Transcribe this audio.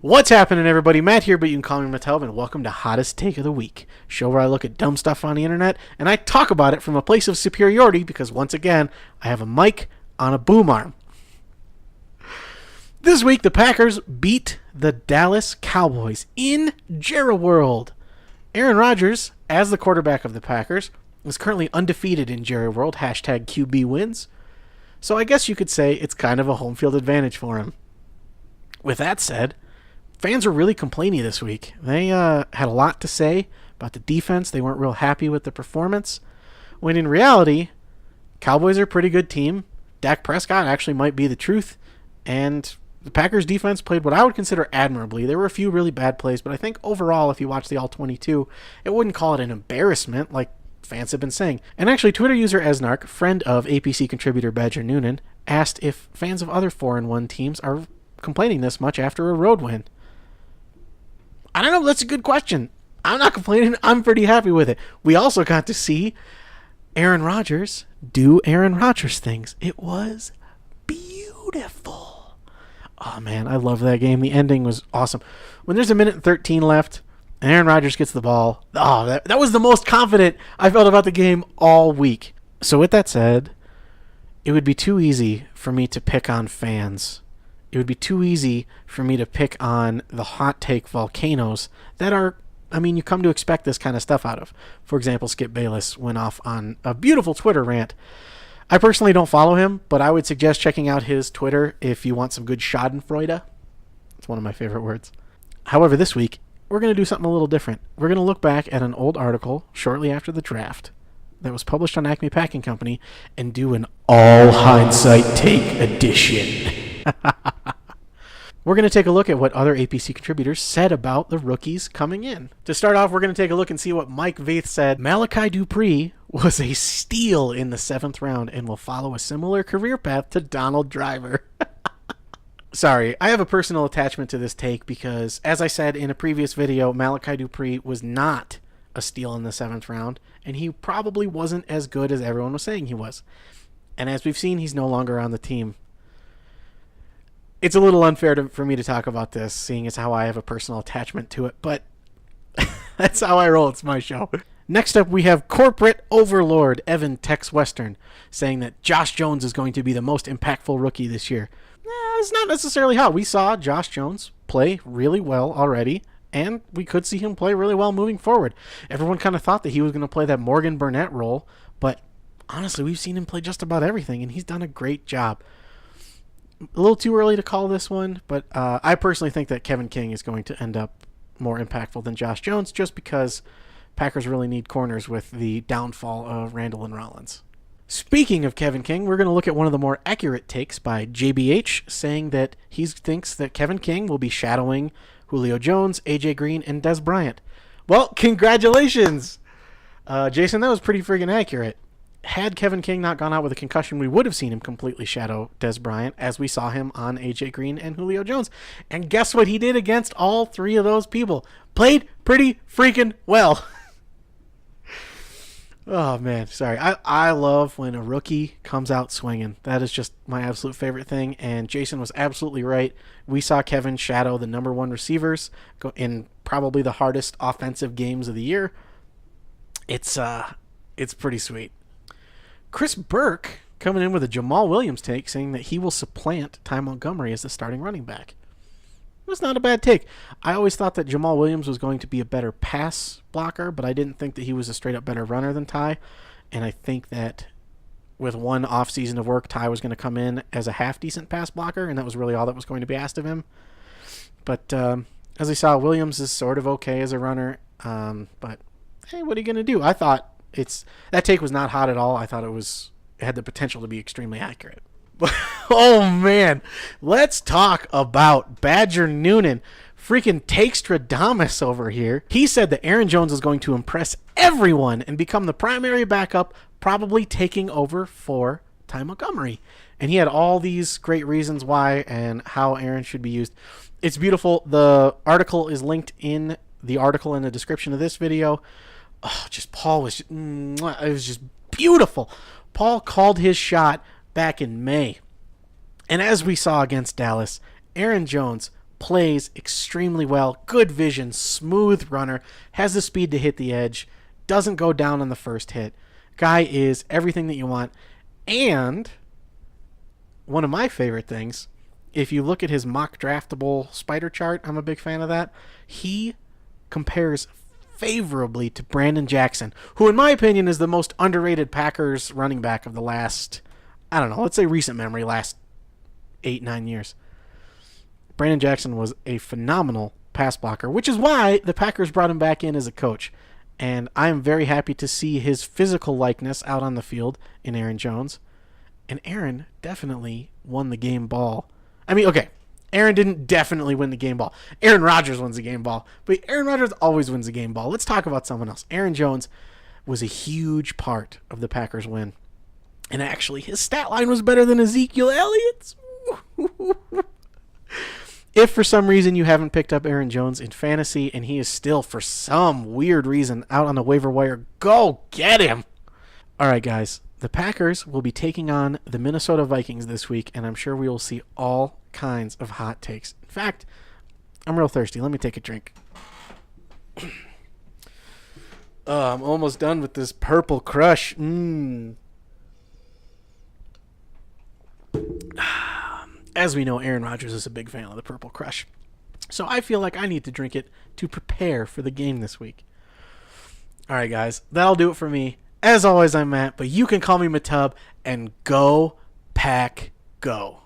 What's happening, everybody? Matt here, but you can call me Mattel, and welcome to Hottest Take of the Week, show where I look at dumb stuff on the internet, and I talk about it from a place of superiority because, once again, I have a mic on a boom arm. This week, the Packers beat the Dallas Cowboys in Jerry World. Aaron Rodgers, as the quarterback of the Packers, is currently undefeated in Jerry World, hashtag QB wins. So I guess you could say it's kind of a home field advantage for him. With that said, fans were really complainy this week. They had a lot to say about the defense. They weren't real happy with the performance. When in reality, Cowboys are a pretty good team. Dak Prescott actually might be the truth. And the Packers defense played what I would consider admirably. There were a few really bad plays, but I think overall, if you watch the All-22, it wouldn't call it an embarrassment like fans have been saying. And actually, Twitter user Esnark, friend of APC contributor Badger Noonan, asked if fans of other 4-1 teams are complaining this much after a road win. I don't know. That's a good question. I'm not complaining. I'm pretty happy with it. We also got to see Aaron Rodgers do Aaron Rodgers things. It was beautiful. Oh, man, I love that game. The ending was awesome. When there's 1:13 left and Aaron Rodgers gets the ball, that was the most confident I felt about the game all week. So with that said, it would be too easy for me to pick on fans. It would be too easy for me to pick on the hot take volcanoes that are, you come to expect this kind of stuff out of. For example, Skip Bayless went off on a beautiful Twitter rant. I personally don't follow him, but I would suggest checking out his Twitter if you want some good schadenfreude. It's one of my favorite words. However, this week, we're going to do something a little different. We're going to look back at an old article shortly after the draft that was published on Acme Packing Company and do an all hindsight take edition. We're going to take a look at what other APC contributors said about the rookies coming in. To start off, we're going to take a look and see what Mike Vaith said. Malachi Dupree was a steal in the 7th round and will follow a similar career path to Donald Driver. Sorry, I have a personal attachment to this take because, as I said in a previous video, Malachi Dupree was not a steal in the 7th round, and he probably wasn't as good as everyone was saying he was. And as we've seen, he's no longer on the team. It's a little unfair for me to talk about this, seeing as how I have a personal attachment to it, but that's how I roll. It's my show. Next up, we have corporate overlord Evan Tex Western saying that Josh Jones is going to be the most impactful rookie this year. It's not necessarily how. We saw Josh Jones play really well already, and we could see him play really well moving forward. Everyone kind of thought that he was going to play that Morgan Burnett role, but honestly, we've seen him play just about everything, and he's done a great job. A little too early to call this one, but I personally think that Kevin King is going to end up more impactful than Josh Jones just because Packers really need corners with the downfall of Randall and Rollins. Speaking of Kevin King, we're going to look at one of the more accurate takes by JBH saying that he thinks that Kevin King will be shadowing Julio Jones, AJ Green, and Dez Bryant. Well, congratulations! Jason, that was pretty friggin' accurate. Had Kevin King not gone out with a concussion, we would have seen him completely shadow Dez Bryant as we saw him on AJ Green and Julio Jones. And guess what he did against all three of those people? Played pretty freaking well. Oh, man. Sorry. I love when a rookie comes out swinging. That is just my absolute favorite thing. And Jason was absolutely right. We saw Kevin shadow the number one receivers in probably the hardest offensive games of the year. It's pretty sweet. Chris Burke coming in with a Jamal Williams take saying that he will supplant Ty Montgomery as the starting running back. It was not a bad take. I always thought that Jamal Williams was going to be a better pass blocker, but I didn't think that he was a straight-up better runner than Ty. And I think that with one off-season of work, Ty was going to come in as a half-decent pass blocker, and that was really all that was going to be asked of him. But as we saw, Williams is sort of okay as a runner. But, hey, what are you going to do? I thought that take was not hot at all. I thought it had the potential to be extremely accurate. Oh, man. Let's talk about Badger Noonan. Freaking Takestradamus over here. He said that Aaron Jones is going to impress everyone and become the primary backup, probably taking over for Ty Montgomery. And he had all these great reasons why and how Aaron should be used. It's beautiful. The article is linked in the article in the description of this video. Oh, Paul was it was just beautiful. Paul called his shot back in May. And as we saw against Dallas, Aaron Jones plays extremely well, good vision, smooth runner, has the speed to hit the edge, doesn't go down on the first hit. Guy is everything that you want. And one of my favorite things, if you look at his mock draftable spider chart, I'm a big fan of that. He compares favorably to Brandon Jackson, who in my opinion is the most underrated Packers running back of the last, I don't know, let's say recent memory, last 8-9 years. Brandon Jackson was a phenomenal pass blocker, which is why the Packers brought him back in as a coach. And I am very happy to see his physical likeness out on the field in Aaron Jones. And Aaron definitely won the game ball. I mean, okay, Aaron didn't definitely win the game ball. Aaron Rodgers wins the game ball. But Aaron Rodgers always wins the game ball. Let's talk about someone else. Aaron Jones was a huge part of the Packers' win. And actually, his stat line was better than Ezekiel Elliott's. If for some reason you haven't picked up Aaron Jones in fantasy and he is still, for some weird reason, out on the waiver wire, go get him. All right, guys. The Packers will be taking on the Minnesota Vikings this week, and I'm sure we will see all kinds of hot takes. In fact, I'm real thirsty. Let me take a drink. I'm almost done with this Purple Crush. As we know, Aaron Rodgers is a big fan of the Purple Crush. So I feel like I need to drink it to prepare for the game this week. All right, guys. That'll do it for me. As always, I'm Matt, but you can call me Matub, and go Pack Go.